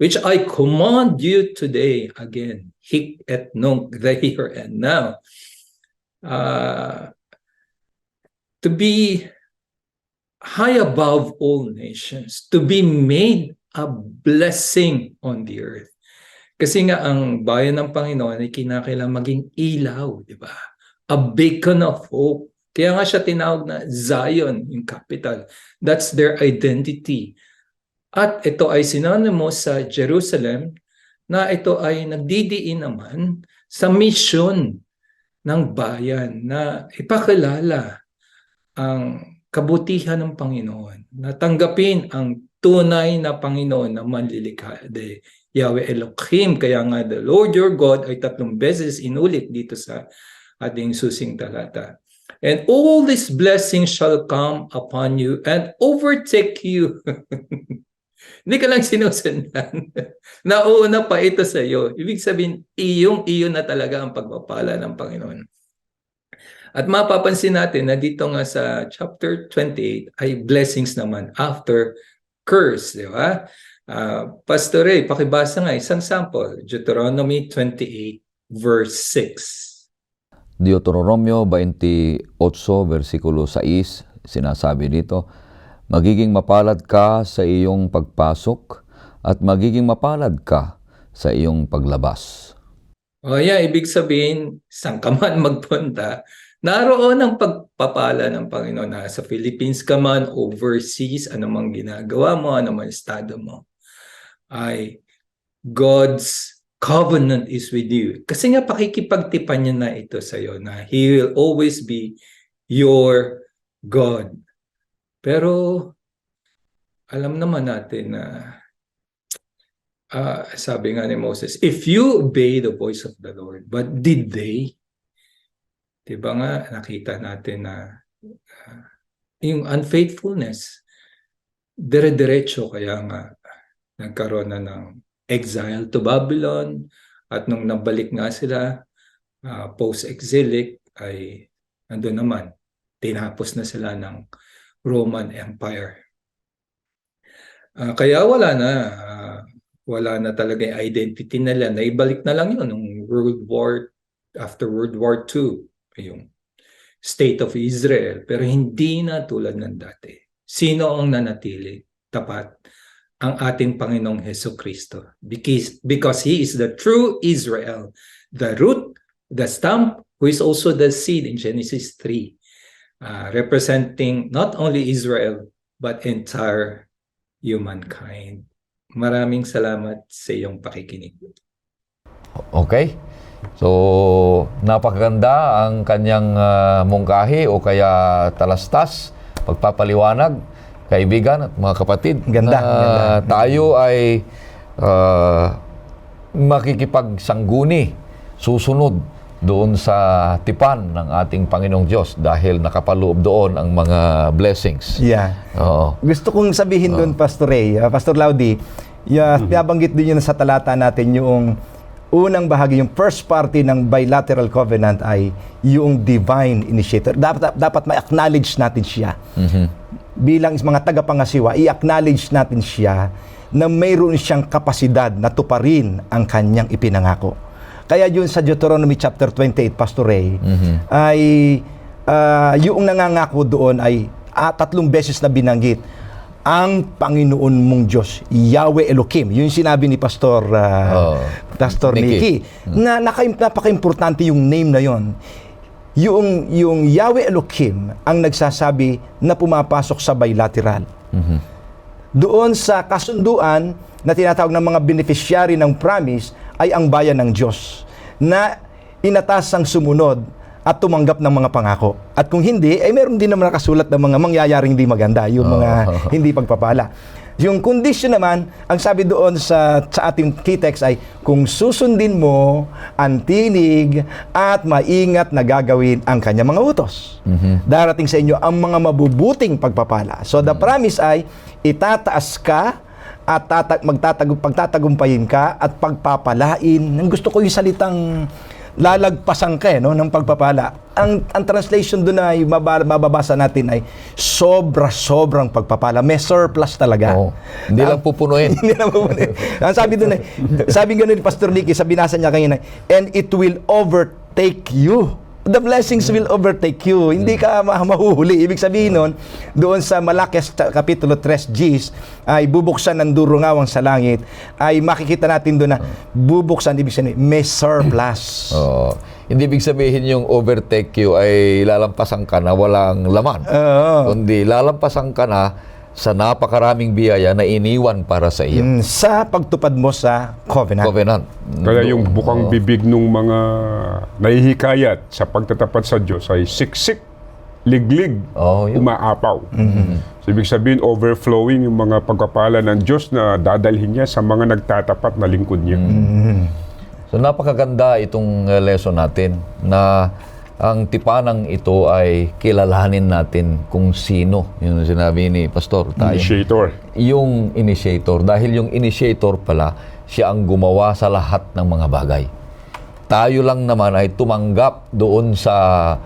Which I command you today, again, hic et nunc, the here and now, to be high above all nations, to be made a blessing on the earth. Kasi nga ang bayan ng Panginoon ay kinakailangan maging ilaw, di ba? A beacon of hope. Kaya nga siya tinawag na Zion, yung capital. That's their identity. At ito ay synonymous sa Jerusalem, na ito ay nagdidiin naman sa mission ng bayan na ipakilala ang kabutihan ng Panginoon, na tanggapin ang tunay na Panginoon na manlilikha, the Yahweh Elohim. Kaya nga, the Lord your God ay 3 beses inulit dito sa ating susing talata. And all these blessings shall come upon you and overtake you. Hindi ka lang sinusundan. Nauna pa ito sa iyo. Ibig sabihin, iyo na talaga ang pagpapala ng Panginoon. At mapapansin natin na dito nga sa chapter 28 ay blessings naman after curse, di ba? Pastor Ray, pakibasa nga isang sample. Deuteronomy 28 verse 6. Deuteronomio 28, versikulo 6, sinasabi dito, magiging mapalad ka sa iyong pagpasok at magiging mapalad ka sa iyong paglabas. O yeah, ibig sabihin, saan ka man magpunta, naroon ang pagpapala ng Panginoon. Nasa Philippines ka man, overseas, anumang ginagawa mo, anumang estado mo, ay God's covenant is with you. Kasi nga pakikipagtipan niya na ito sa iyo na He will always be your God. Pero alam naman natin na sabi nga ni Moses, if you obey the voice of the Lord, but did they? Diba nga, nakita natin na yung unfaithfulness, dire-diretso, kaya nga nagkaroon na ng exile to Babylon, at nung nabalik nga sila, post-exilic, ay nandun naman, tinapos na sila ng Roman Empire. Kaya wala na talaga yung identity nila. Naibalik na lang yun nung after World War II, yung State of Israel. Pero hindi na tulad ng dati. Sino ang nanatili? Tapat ang ating Panginoong Hesukristo. Because He is the true Israel, the root, the stump, who is also the seed in Genesis 3. Representing not only Israel, but entire humankind. Maraming salamat sa iyong pakikinig. Okay? So, napakaganda ang kanyang mungkahi o kaya talastas, pagpapaliwanag, kaibigan at mga kapatid. Ganda, na ganda. tayo ay makikipagsangguni, susunod doon sa tipan ng ating Panginoong Diyos dahil nakapaloob doon ang mga blessings. Yeah. Oo. Gusto kong sabihin doon, Pastor Ray, Pastor Laudi, nabanggit din yun sa talata natin yung unang bahagi, yung first party ng bilateral covenant ay yung divine initiator. Dapat ma-acknowledge natin siya. Bilang mga tagapangasiwa, i-acknowledge natin siya na mayroon siyang kapasidad na tuparin ang kanyang ipinangako. Kaya yun sa Deuteronomy chapter 28, Pastor Ray, ay yung nangangako doon ay 3 beses na binanggit ang Panginoon mong Diyos, Yahweh Elohim. Yun yung sinabi ni Pastor Nicky. Na napaka-importante yung name na yon. Yung Yahweh Elohim ang nagsasabi na pumapasok sa bilateral. Doon sa kasunduan na tinatawag ng mga beneficiary ng promise ay ang bayan ng Diyos na inatasang sumunod at tumanggap ng mga pangako. At kung hindi, ay meron din naman nakasulat ng mga mangyayaring di maganda, yung mga hindi pagpapala. Yung condition naman, ang sabi doon sa ating key text ay, kung susundin mo ang tinig at maingat na gagawin ang kanyang mga utos. Darating sa inyo ang mga mabubuting pagpapala. So the promise ay, itataas ka at pagtatagumpayin ka at pagpapalain. Gusto ko yung salitang lalagpasan ka ng pagpapala. Ang translation doon ay mababasa natin ay sobrang pagpapala. May surplus talaga. Hindi lang pupunuin. Hindi lang pupunuin. Ang sabi doon ay, sabi nga ni Pastor Nicky, sa binasa niya kanina, and it will overtake you. The blessings will overtake you. Hindi ka mahuhuli. Ibig sabihin nun, doon sa Malakias Kapitulo 3 Gs, ay bubuksan ng durungawang sa langit, ay makikita natin doon na bubuksan, ibig sabihin, may surplus. Hindi ibig sabihin yung overtake you ay lalampasan ka na walang laman. Kundi lalampasan ka na sa napakaraming biyaya na iniwan para sa iyo. Sa pagtupad mo sa covenant. Covenant. Kaya yung bukang bibig ng mga nahihikayat sa pagtatapat sa Diyos ay siksik, liglig, Yun. umaapaw. So, ibig sabihin, overflowing yung mga pagpapala ng Diyos na dadalhin niya sa mga nagtatapat na lingkod niya. So napakaganda itong lesson natin na ang tipanang ito ay kilalanin natin kung sino. Yung sinabi ni Pastor tayo. Initiator. Yung initiator. Dahil yung initiator pala, siya ang gumawa sa lahat ng mga bagay. Tayo lang naman ay tumanggap doon sa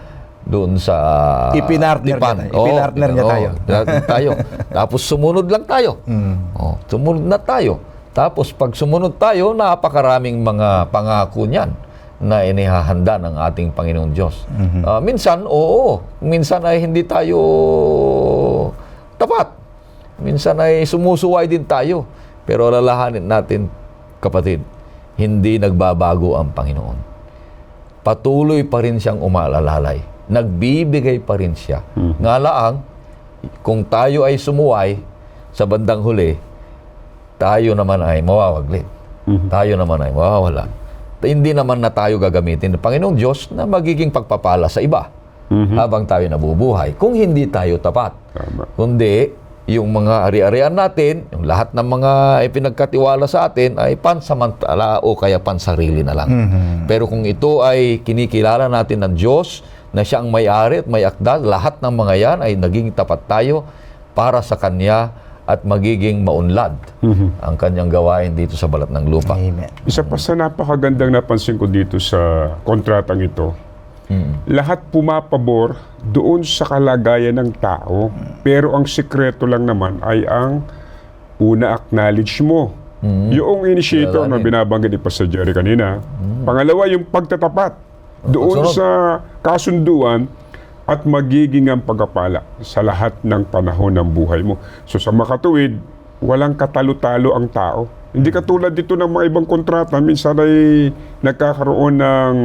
Ipinartner tipan. niya tayo. Ipinartner niya tayo. Tapos sumunod lang tayo. Sumunod na tayo. Tapos pag sumunod tayo, napakaraming mga pangako niyan na inihahanda ng ating Panginoong Diyos. Minsan, oo. Minsan ay hindi tayo tapat. Minsan ay sumusuway din tayo. Pero alalahanin natin, kapatid, hindi nagbabago ang Panginoon. Patuloy pa rin siyang umaalalay. Nagbibigay pa rin siya. Nga laang, kung tayo ay sumuway sa bandang huli, tayo naman ay mawawaglit. Tayo naman ay mawawala. Hindi naman na tayo gagamitin ng Panginoong Diyos na magiging pagpapala sa iba habang tayo nabubuhay. Kung hindi tayo tapat. Tama. Kundi, yung mga ari-arian natin, yung lahat ng mga ipinagkatiwala sa atin ay pansamantala o kaya pansarili na lang. Pero kung ito ay kinikilala natin ng Diyos, na siya ang may-ari at may akda, lahat ng mga yan ay naging tapat tayo para sa Kanya at magiging maunlad ang Kanyang gawain dito sa balat ng lupa. Amen. Isa pa sa napakagandang napansin ko dito sa kontratang ito, lahat pumapabor doon sa kalagayan ng tao, pero ang sikreto lang naman ay ang una, acknowledge mo. Yung initiator na binabanggit ni Pastor Jerry kanina. Pangalawa, yung pagtatapat doon Pagsunod. sa kasunduan at magiging ang pagpapala sa lahat ng panahon ng buhay mo. So sa makatuwid, walang katalo-talo ang tao. Hindi katulad dito ng mga ibang kontrata, minsan ay nagkakaroon ng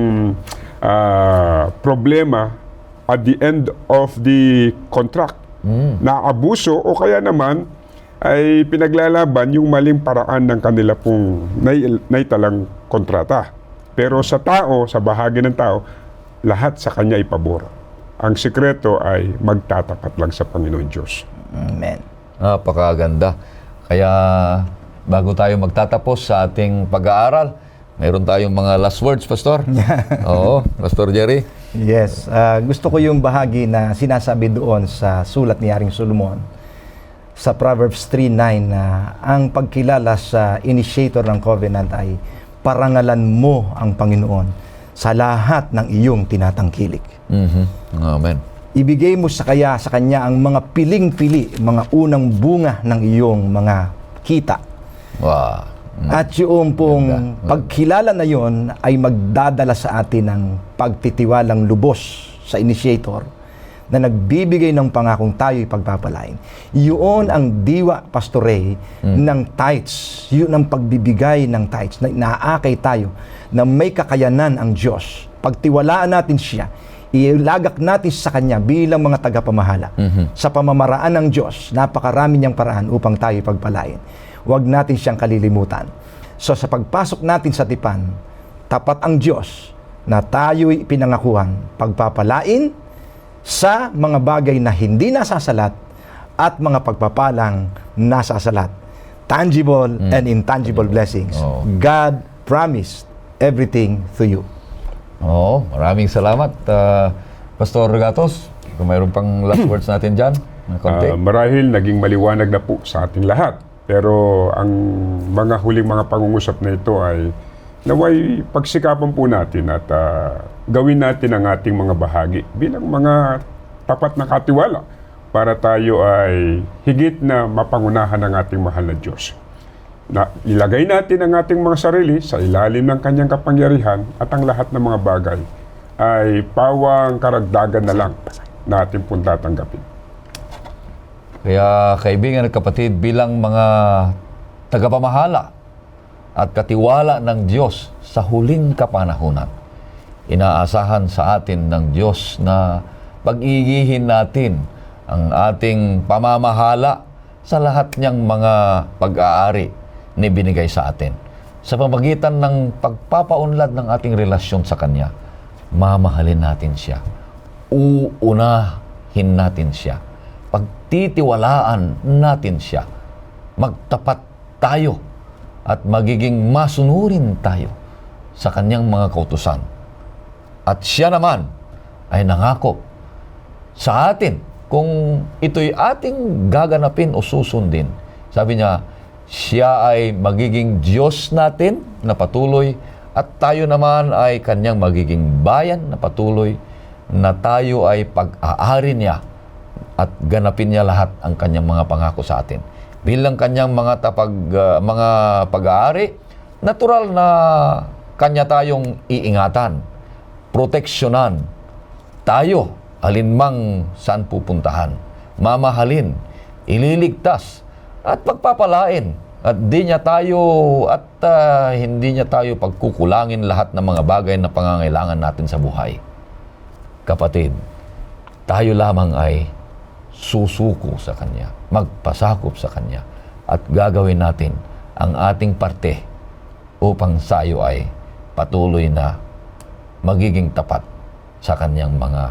problema at the end of the contract. Naabuso o kaya naman ay pinaglalaban yung maling paraan ng kanila pong naitalang kontrata. Pero sa tao, sa bahagi ng tao, lahat sa kanya ay pabor. Ang sikreto ay magtatapat lang sa Panginoon Diyos. Amen. Napakaganda. Kaya bago tayo magtatapos sa ating pag-aaral, mayroon tayong mga last words, Pastor. Oo, Pastor Jerry. Yes. Gusto ko yung bahagi na sinasabi doon sa sulat ni Haring Solomon sa Proverbs 3:9 na ang pagkilala sa initiator ng covenant ay parangalan mo ang Panginoon sa lahat ng iyong tinatangkilik. Amen. Ibigay mo sa kanya ang mga piling-pili, mga unang bunga ng iyong mga kita. Wow. At yung pong pagkilala na yon ay magdadala sa atin ng pagtitiwalang lubos sa initiator na nagbibigay ng pangakong tayo'y pagpapalain. Yun ang diwa, Pastor Ray, ng tithes. Yun ang pagbibigay ng tithes. Na inaakay tayo na may kakayanan ang Diyos. Pagtiwalaan natin siya, ilagak natin sa Kanya bilang mga tagapamahala. Sa pamamaraan ng Diyos, napakarami niyang paraan upang tayo'y pagpalain. Huwag natin siyang kalilimutan. So sa pagpasok natin sa tipan, tapat ang Diyos na tayo'y pinangakuhan, pagpapalain sa mga bagay na hindi nasasalat at mga pagpapalang nasasalat. Tangible and intangible blessings. God promised everything to you. Oo, maraming salamat, Pastor Gatos. Kung mayroon pang last words natin dyan, ng konti. Marahil naging maliwanag na po sa ating lahat. Pero ang mga huling mga pangungusap na ito ay naway pagsikapan po natin at gawin natin ang ating mga bahagi bilang mga tapat na katiwala para tayo ay higit na mapangunahan ng ating mahal na Diyos. Na ilagay natin ang ating mga sarili sa ilalim ng Kanyang kapangyarihan at ang lahat ng mga bagay ay pawang karagdagan na lang na ating pong tatanggapin. Kaya kaibigan at kapatid, bilang mga tagapamahala at katiwala ng Diyos sa huling kapanahunan, inaasahan sa atin ng Diyos na pag-iigihin natin ang ating pamamahala sa lahat niyang mga pag-aari na binigay sa atin. Sa pamagitan ng pagpapaunlad ng ating relasyon sa Kanya, mamahalin natin Siya. Uunahin natin Siya. Pagtitiwalaan natin Siya. Magtapat tayo at magiging masunurin tayo sa Kanyang mga kautusan. At Siya naman ay nangako sa atin kung ito'y ating gaganapin o susundin. Sabi niya, Siya ay magiging Diyos natin na patuloy at tayo naman ay Kanyang magiging bayan na patuloy na tayo ay pag-aari niya at ganapin niya lahat ang Kanyang mga pangako sa atin. Bilang Kanyang mga pag-aari, natural na Kanya tayong iingatan, proteksyonan, tayo alinmang saan pupuntahan, mamahalin, ililigtas, at pagpapalain. At hindi niya tayo pagkukulangin lahat ng mga bagay na pangangailangan natin sa buhay. Kapatid, tayo lamang ay susuko sa Kanya, magpasakop sa Kanya, at gagawin natin ang ating parte upang sayo ay patuloy na magiging tapat sa Kanyang mga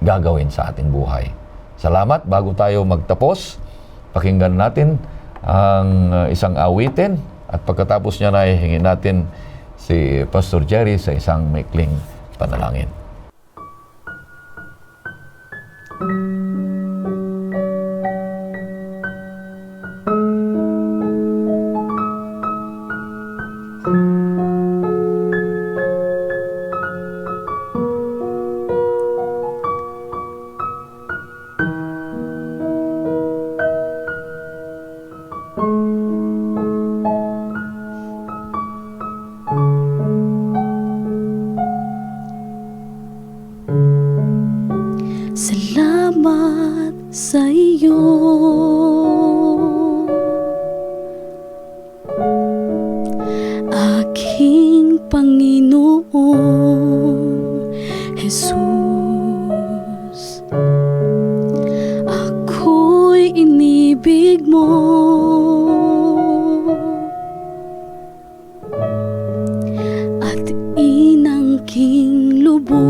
gagawin sa ating buhay. Salamat. Bago tayo magtapos, pakinggan natin ang isang awitin at pagkatapos niya na hingin natin si Pastor Jerry sa isang maikling panalangin. Salamat sa iyo, aking Panginoong Jesus. Ako'y inibig mo at inangking lubos.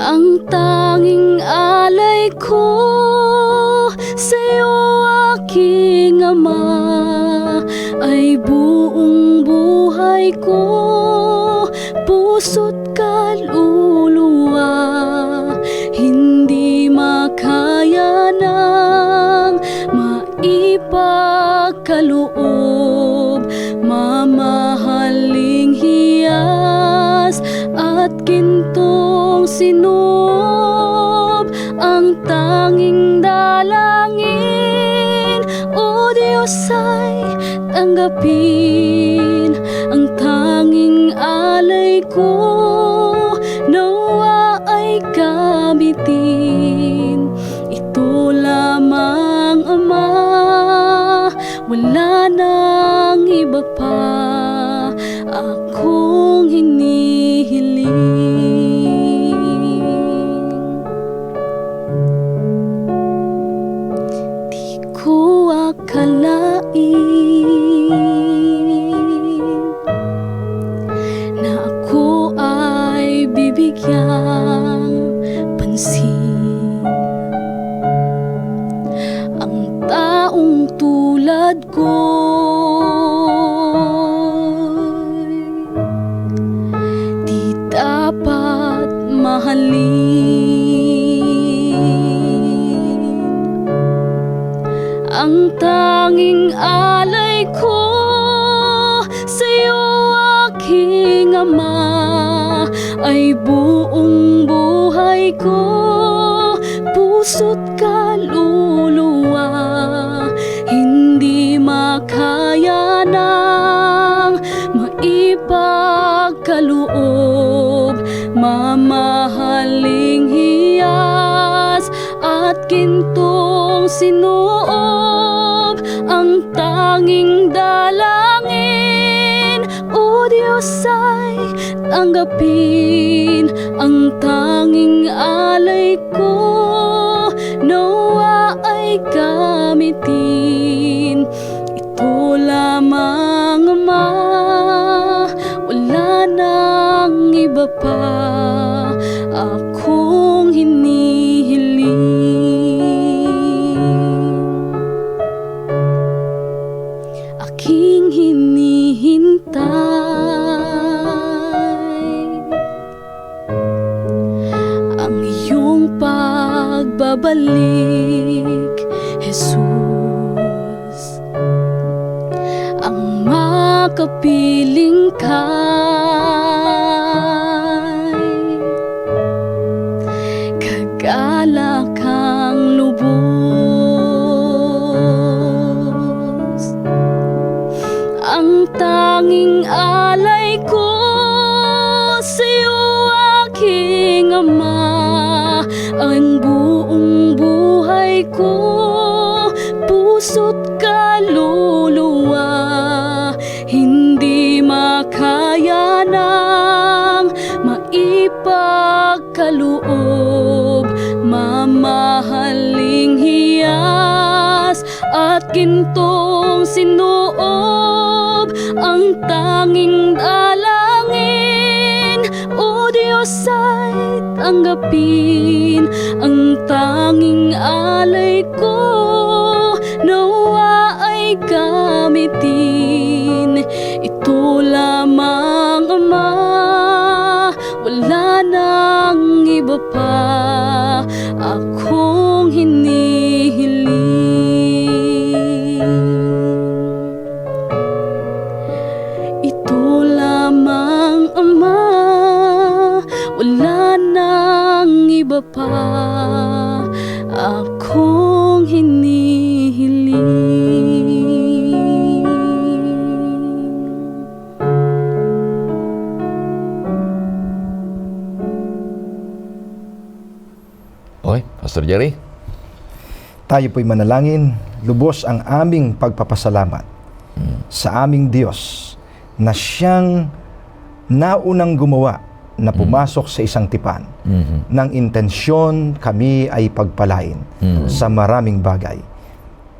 Ang tanging alay ko sa'yo, aking Ama, ay buong buhay ko, puso't kaluluwa. Hindi makaya ng maipagkaloob, mamahaling hiyas at gintong sinob. Ang tanging dalangin, O Diyos, ay tanggapin. Ang tanging alay ko, nawa ay gamitin. Ito lamang, Ama, wala nang iba pa akong hinihiling. Di ko akalain na ako ay bibigyang pansin. Ang taong tulad ko'y di dapat mahalin. Ang tanging alay ko sa'yo, aking Ama, ay buong buhay ko, puso't kaluluwa. Hindi makaya ng maipagkaloob, mamahaling hiyas at gintong sinoob. Ang tanging dalangin, O Diyos ay tanggapin ang tanging alay ko, nawa ay gamitin. Ito lamang, Ama, wala nang iba pa akong hinihiling. Aking hinihintay ang iyong pagbabalik, Jesus, ang makapiling kay kagalak ang lubos. Ang tanging alay ko sa'yo, aking Ama, ang buong buhay ko, puso't kaluluwa, hindi makaya ng maipagkaloob. Mamahaling hiyas at gintong sinoob, ang tanging dalangin, O Diyos, ay tanggapin ang tanging alay ko, nawa ay gamitin. Ito lamang, Ama, wala nang iba pa akong hinihiling. Ito lamang, Ama, wala nang iba pa akong hinihiling. Okay, Pastor Jerry? Tayo po'y manalangin, lubos ang aming pagpapasalamat sa aming Diyos na siyang naunang gumawa na pumasok sa isang tipan ng intensyon kami ay pagpalain sa maraming bagay.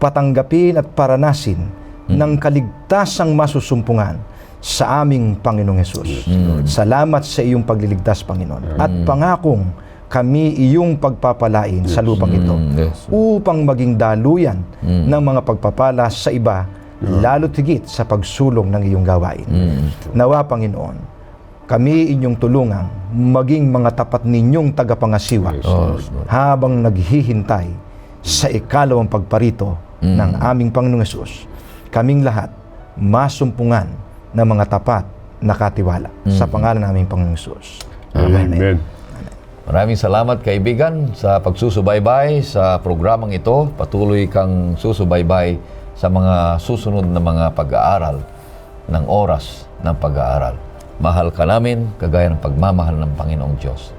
Patanggapin at paranasin ng kaligtasang masusumpungan sa aming Panginoong Hesus. Salamat sa iyong pagliligtas, Panginoon. At pangakong kami iyong pagpapalain sa lupang ito upang maging daluyan ng mga pagpapala sa iba, lalo't higit sa pagsulong ng iyong gawain. Nawa, Panginoon, kami inyong tulungang maging mga tapat ninyong tagapangasiwa habang naghihintay sa ikalawang pagparito ng aming Panginoong Hesus. Kaming lahat masumpungan ng mga tapat na katiwala sa pangalan ng aming Panginoong Hesus. Amen. Maraming salamat, kaibigan, sa pagsusubaybay sa programang ito. Patuloy kang susubaybay sa mga susunod na mga pag-aaral ng oras ng pag-aaral. Mahal ka namin, kagaya ng pagmamahal ng Panginoong Diyos.